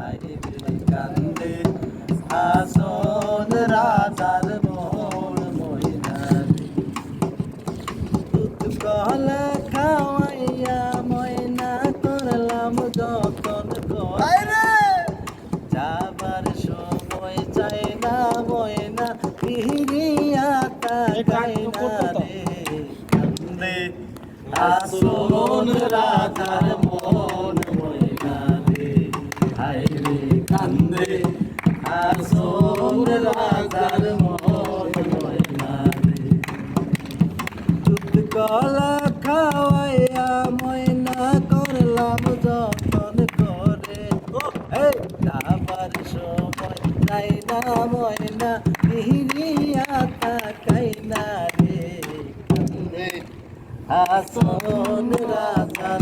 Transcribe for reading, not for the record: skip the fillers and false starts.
হাইরে কান্দে আসন রাজার মন ময়না রে দুধ কলা খাওয়াইয়া ময়না করলাম যতন করে যাবার সময় চাই না ময়না ফিরিয়া তাকাই না রে কান্দে আসন রাজার মন ময়না রে হায়রে কান্দে আসন রাজার মন ময়না রে দুধ কলা খাওয়াইয়া ময়না করলাম যতন করে যাবার সময় তাই না ময়না ফিরিয়া তাকাই না রে কান্দে আসন রাজার